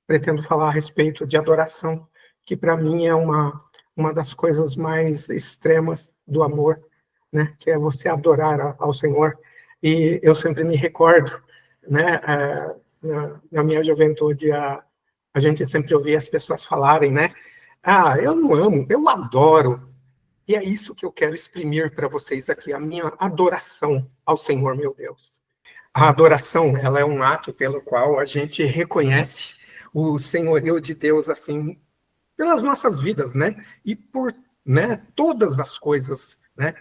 pretendo falar a respeito de adoração, que para mim é uma das coisas mais extremas do amor, né? Que é você adorar ao Senhor. E eu sempre me recordo, né? Na minha juventude, a gente sempre ouvia as pessoas falarem, né? Ah, eu não amo, eu adoro. E é isso que eu quero exprimir para vocês aqui, a minha adoração ao Senhor, meu Deus. A adoração, ela é um ato pelo qual a gente reconhece o senhorio de Deus, assim, pelas nossas vidas, né? E por, né, todas as coisas, né?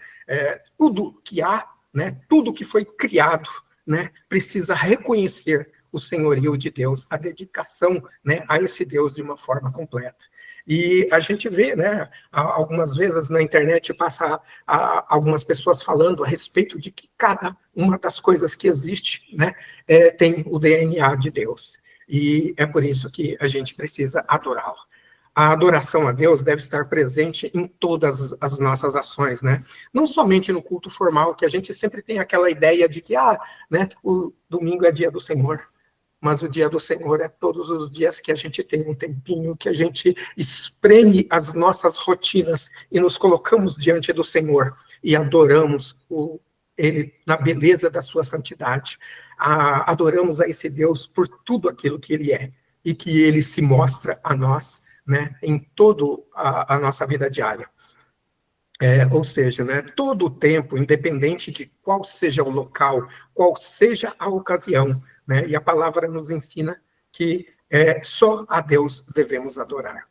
Tudo que há, né? Tudo que foi criado, né? Precisa reconhecer o senhorio de Deus, a dedicação, né, a esse Deus de uma forma completa. E a gente vê, né, algumas vezes na internet passa algumas pessoas falando a respeito de que cada uma das coisas que existe, né, tem o DNA de Deus. E é por isso que a gente precisa adorá-lo. A adoração a Deus deve estar presente em todas as nossas ações, né? Não somente no culto formal, que a gente sempre tem aquela ideia de que, né, o domingo é dia do Senhor. Mas o dia do Senhor é todos os dias que a gente tem um tempinho, que a gente espreme as nossas rotinas e nos colocamos diante do Senhor e adoramos Ele na beleza da sua santidade. Adoramos a esse Deus por tudo aquilo que Ele é e que Ele se mostra a nós, né, em toda a nossa vida diária. Ou seja, né, todo o tempo, independente de qual seja o local, qual seja a ocasião, né, e a palavra nos ensina que só a Deus devemos adorar.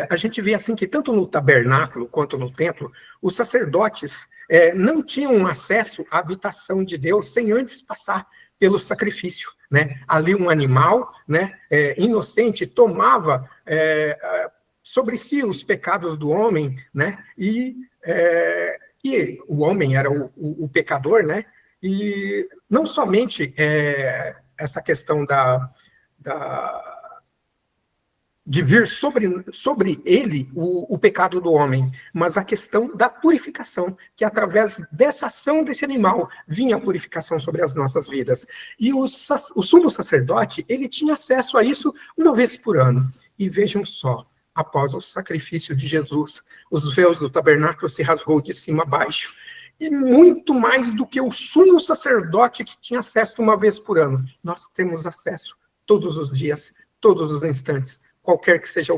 A gente vê assim que tanto no tabernáculo quanto no templo, os sacerdotes não tinham acesso à habitação de Deus sem antes passar pelo sacrifício, né? Ali um animal, né, inocente tomava sobre si os pecados do homem, né? E o homem era o pecador, né? E não somente essa questão de vir sobre ele o pecado do homem, mas a questão da purificação, que através dessa ação desse animal vinha a purificação sobre as nossas vidas. E o sumo sacerdote, ele tinha acesso a isso uma vez por ano. E vejam só, após o sacrifício de Jesus, os véus do tabernáculo se rasgou de cima a baixo. E muito mais do que o sumo sacerdote que tinha acesso uma vez por ano. Nós temos acesso todos os dias, todos os instantes, qualquer que seja a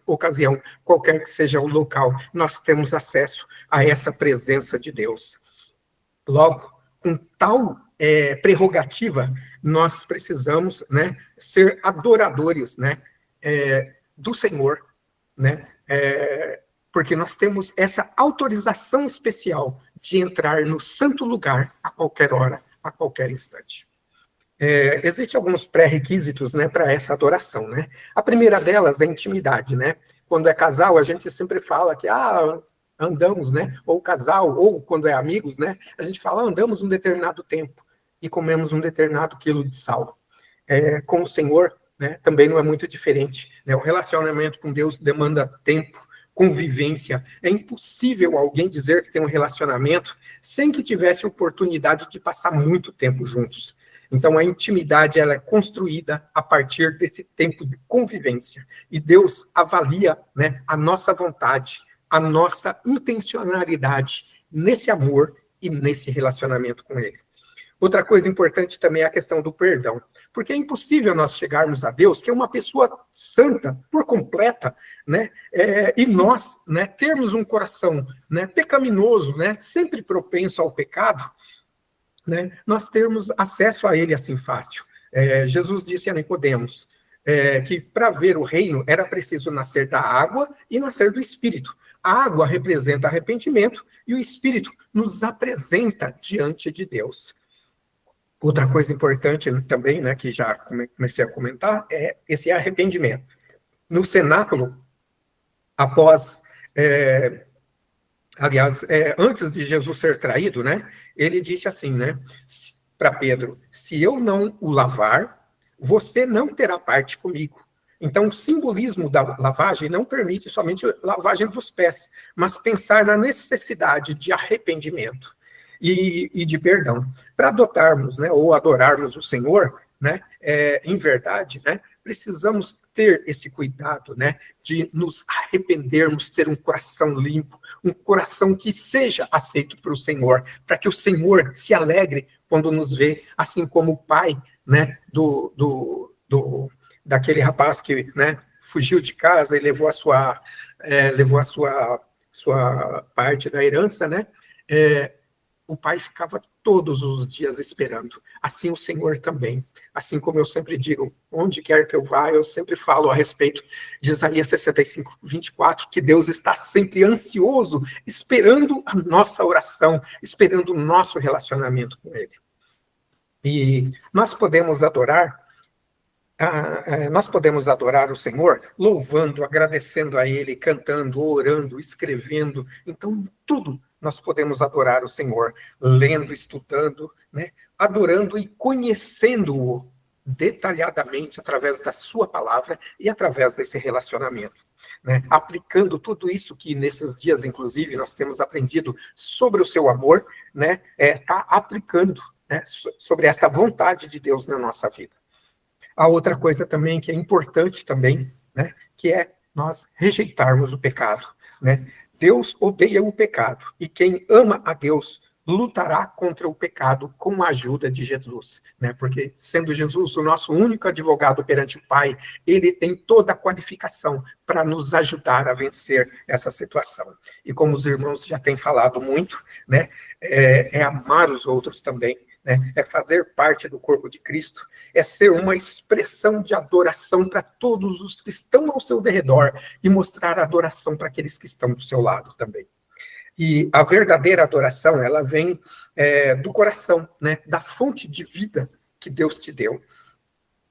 ocasião, qualquer que seja o local, nós temos acesso a essa presença de Deus. Logo, com tal prerrogativa, nós precisamos, né, ser adoradores, né, do Senhor, né, porque nós temos essa autorização especial de entrar no santo lugar a qualquer hora, a qualquer instante. Existem alguns pré-requisitos, né, para essa adoração, né? A primeira delas é a intimidade, né? Quando é casal, a gente sempre fala que andamos, né? Ou casal, ou quando é amigos, né? A gente fala, andamos um determinado tempo e comemos um determinado quilo de sal. Com o Senhor, né, também não é muito diferente, né? O relacionamento com Deus demanda tempo, convivência. É impossível alguém dizer que tem um relacionamento sem que tivesse oportunidade de passar muito tempo juntos. Então, a intimidade ela é construída a partir desse tempo de convivência. E Deus avalia, né, a nossa vontade, a nossa intencionalidade nesse amor e nesse relacionamento com Ele. Outra coisa importante também é a questão do perdão. Porque é impossível nós chegarmos a Deus, que é uma pessoa santa, por completa, né, e nós, né, termos um coração, né, pecaminoso, né, sempre propenso ao pecado, né, nós termos acesso a ele assim fácil. Jesus disse a Nicodemos que para ver o reino era preciso nascer da água e nascer do Espírito. A água representa arrependimento e o Espírito nos apresenta diante de Deus. Outra coisa importante também, né, que já comecei a comentar, é esse arrependimento. No cenáculo, após... Aliás, antes de Jesus ser traído, né, ele disse assim, né, para Pedro, se eu não o lavar, você não terá parte comigo. Então, o simbolismo da lavagem não permite somente a lavagem dos pés, mas pensar na necessidade de arrependimento e de perdão. Para adotarmos, né, ou adorarmos o Senhor, né, em verdade, né, precisamos ter esse cuidado, né, de nos arrependermos, ter um coração limpo, um coração que seja aceito para o Senhor, para que o Senhor se alegre quando nos vê, assim como o pai, né, daquele rapaz que, né, fugiu de casa e levou a sua parte da herança, né, o pai ficava todos os dias esperando. Assim o Senhor também. Assim como eu sempre digo, onde quer que eu vá, eu sempre falo a respeito de Isaías 65, 24, que Deus está sempre ansioso, esperando a nossa oração, esperando o nosso relacionamento com Ele. E nós podemos adorar o Senhor louvando, agradecendo a Ele, cantando, orando, escrevendo. Então, tudo nós podemos adorar o Senhor, lendo, estudando, né? Adorando e conhecendo-o detalhadamente através da sua palavra e através desse relacionamento, né? Aplicando tudo isso que nesses dias, inclusive, nós temos aprendido sobre o seu amor, né? Aplicando, né, sobre esta vontade de Deus na nossa vida. A outra coisa também que é importante também, né, que é nós rejeitarmos o pecado, né? Deus odeia o pecado, e quem ama a Deus lutará contra o pecado com a ajuda de Jesus, né? Porque sendo Jesus o nosso único advogado perante o Pai, ele tem toda a qualificação para nos ajudar a vencer essa situação. E como os irmãos já têm falado muito, né, é amar os outros também, né? É fazer parte do corpo de Cristo, é ser uma expressão de adoração para todos os que estão ao seu redor e mostrar adoração para aqueles que estão do seu lado também. E a verdadeira adoração, ela vem do coração, né? Da fonte de vida que Deus te deu.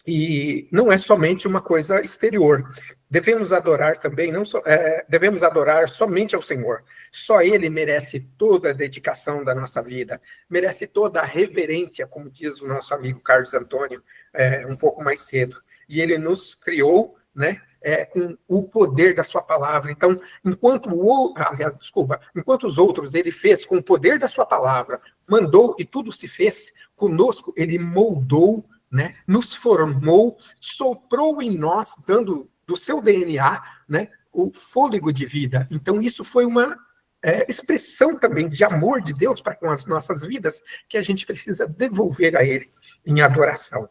E não é somente uma coisa exterior. Devemos adorar também, devemos adorar somente ao Senhor. Só Ele merece toda a dedicação da nossa vida, merece toda a reverência, como diz o nosso amigo Carlos Antônio, um pouco mais cedo. E Ele nos criou, né, com o poder da sua palavra. Então, enquanto os outros Ele fez com o poder da sua palavra, mandou e tudo se fez, conosco Ele moldou, né, nos formou, soprou em nós, dando do seu DNA, né, o fôlego de vida. Então, isso foi uma expressão também de amor de Deus para com as nossas vidas, que a gente precisa devolver a Ele em adoração.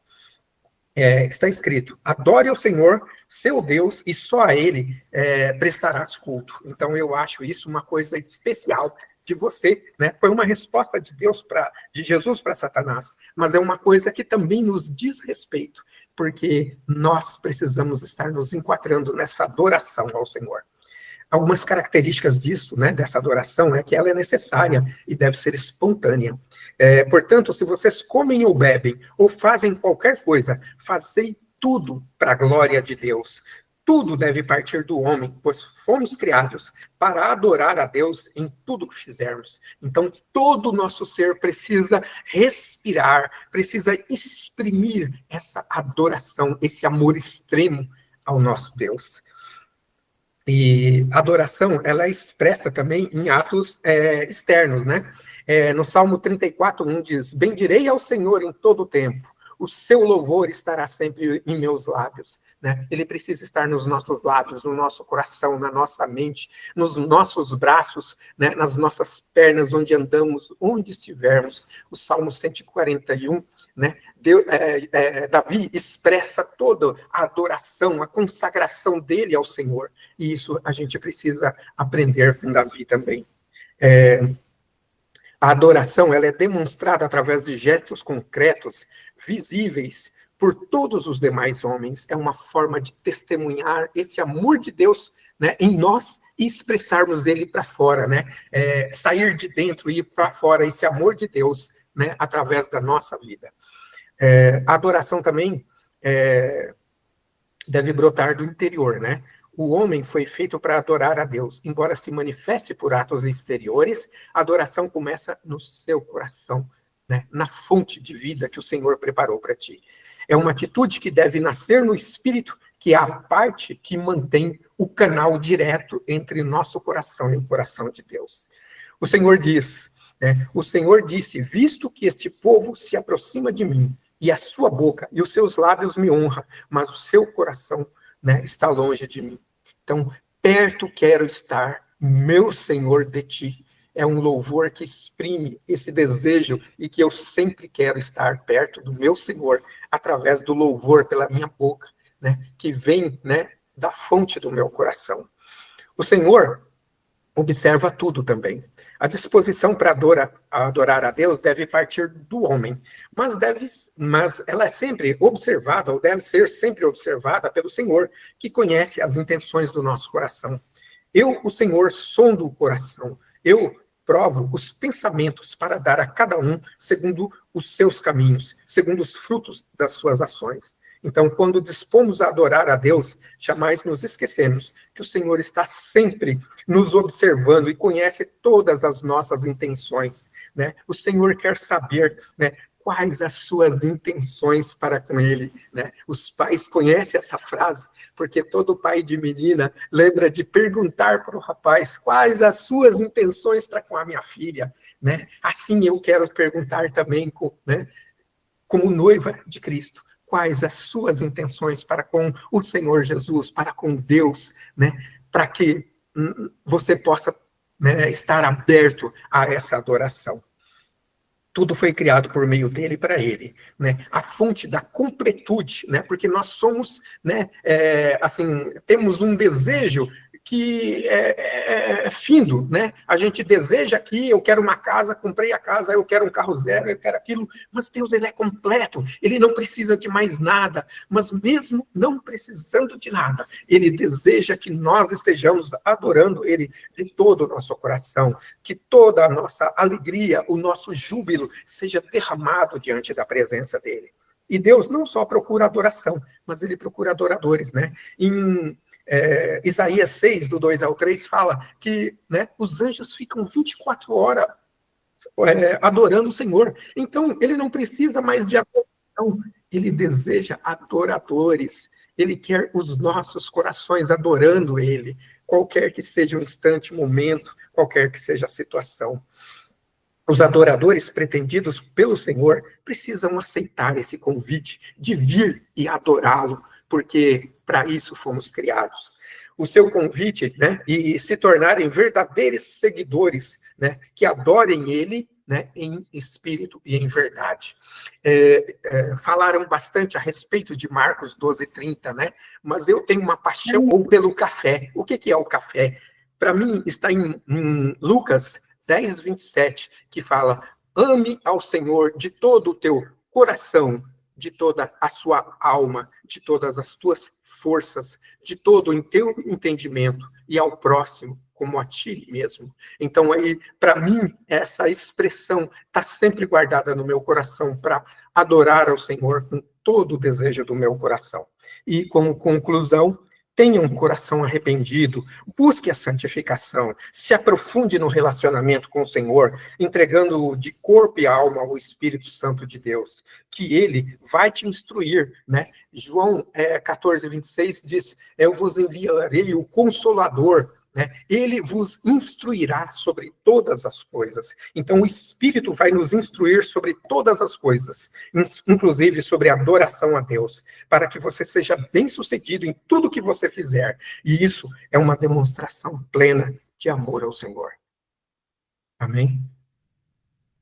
Está escrito, adore ao Senhor, seu Deus, e só a Ele prestarás culto. Então, eu acho isso uma coisa especial de você, né? Foi uma resposta de Deus, de Jesus para Satanás, mas é uma coisa que também nos diz respeito, porque nós precisamos estar nos enquadrando nessa adoração ao Senhor. Algumas características disso, né, dessa adoração, é que ela é necessária e deve ser espontânea. Portanto, se vocês comem ou bebem, ou fazem qualquer coisa, fazei tudo para a glória de Deus. Tudo deve partir do homem, pois fomos criados para adorar a Deus em tudo que fizermos. Então, todo o nosso ser precisa respirar, precisa exprimir essa adoração, esse amor extremo ao nosso Deus. E a adoração, ela é expressa também em atos externos, né? No Salmo 34:1 diz, bendirei ao Senhor em todo o tempo, o seu louvor estará sempre em meus lábios. Né? Ele precisa estar nos nossos lábios, no nosso coração, na nossa mente, nos nossos braços, né? Nas nossas pernas, onde andamos, onde estivermos. O Salmo 141, né? Davi expressa toda a adoração, a consagração dele ao Senhor. E isso a gente precisa aprender com Davi também. A adoração, ela é demonstrada através de gestos concretos, visíveis por todos os demais homens. É uma forma de testemunhar esse amor de Deus, né, em nós e expressarmos ele para fora, né? Sair de dentro e ir para fora esse amor de Deus, né, através da nossa vida. A adoração também deve brotar do interior, né? O homem foi feito para adorar a Deus. Embora se manifeste por atos exteriores, a adoração começa no seu coração, né? Na fonte de vida que o Senhor preparou para ti. É uma atitude que deve nascer no espírito, que é a parte que mantém o canal direto entre nosso coração e o coração de Deus. O Senhor diz, né? O Senhor disse, visto que este povo se aproxima de mim, e a sua boca e os seus lábios me honram, mas o seu coração, né, está longe de mim. Então, perto quero estar, meu Senhor, de ti. É um louvor que exprime esse desejo e que eu sempre quero estar perto do meu Senhor, através do louvor pela minha boca, né, que vem, né, da fonte do meu coração. O Senhor observa tudo também. A disposição para adorar a Deus deve partir do homem, mas ela é sempre observada, ou deve ser sempre observada pelo Senhor, que conhece as intenções do nosso coração. Eu, o Senhor, sondo o coração. Eu provo os pensamentos para dar a cada um segundo os seus caminhos, segundo os frutos das suas ações. Então, quando dispomos a adorar a Deus, jamais nos esquecemos que o Senhor está sempre nos observando e conhece todas as nossas intenções, né? O Senhor quer saber, né, quais as suas intenções para com ele, né? Os pais conhecem essa frase, porque todo pai de menina lembra de perguntar para o rapaz quais as suas intenções para com a minha filha, né? Assim eu quero perguntar também, né, como noiva de Cristo, quais as suas intenções para com o Senhor Jesus, para com Deus, né? Para que você possa, né, estar aberto a essa adoração. Tudo foi criado por meio dele e para ele, né? A fonte da completude, né? Porque nós somos, né? Assim, temos um desejo que é findo, né? A gente deseja aqui, eu quero uma casa, comprei a casa, eu quero um carro zero, eu quero aquilo, mas Deus, ele é completo, ele não precisa de mais nada, mas mesmo não precisando de nada, ele deseja que nós estejamos adorando ele de todo o nosso coração, que toda a nossa alegria, o nosso júbilo seja derramado diante da presença dele. E Deus não só procura adoração, mas ele procura adoradores, né? Em Isaías 6, do 2 ao 3, fala que, né, os anjos ficam 24 horas adorando o Senhor. Então, ele não precisa mais de adoração, ele deseja adoradores. Ele quer os nossos corações adorando ele, qualquer que seja o instante, o momento, qualquer que seja a situação. Os adoradores pretendidos pelo Senhor precisam aceitar esse convite de vir e adorá-lo, porque para isso fomos criados. O seu convite, né, e se tornarem verdadeiros seguidores, né, que adorem ele, né, em espírito e em verdade. Falaram bastante a respeito de Marcos 12:30, né, mas eu tenho uma paixão pelo café. O que é o café? Para mim, está em Lucas 10:27, que fala: ame ao Senhor de todo o teu coração, de toda a sua alma, de todas as tuas forças, de todo o teu entendimento, e ao próximo como a ti mesmo. Então, aí, para mim, essa expressão está sempre guardada no meu coração para adorar ao Senhor com todo o desejo do meu coração. E, como conclusão, tenha um coração arrependido, busque a santificação, se aprofunde no relacionamento com o Senhor, entregando-o de corpo e alma ao Espírito Santo de Deus, que ele vai te instruir, né? João 14:26 diz: eu vos enviarei o Consolador, né? Ele vos instruirá sobre todas as coisas. Então, o Espírito vai nos instruir sobre todas as coisas, inclusive sobre a adoração a Deus, para que você seja bem-sucedido em tudo que você fizer. E isso é uma demonstração plena de amor ao Senhor. Amém?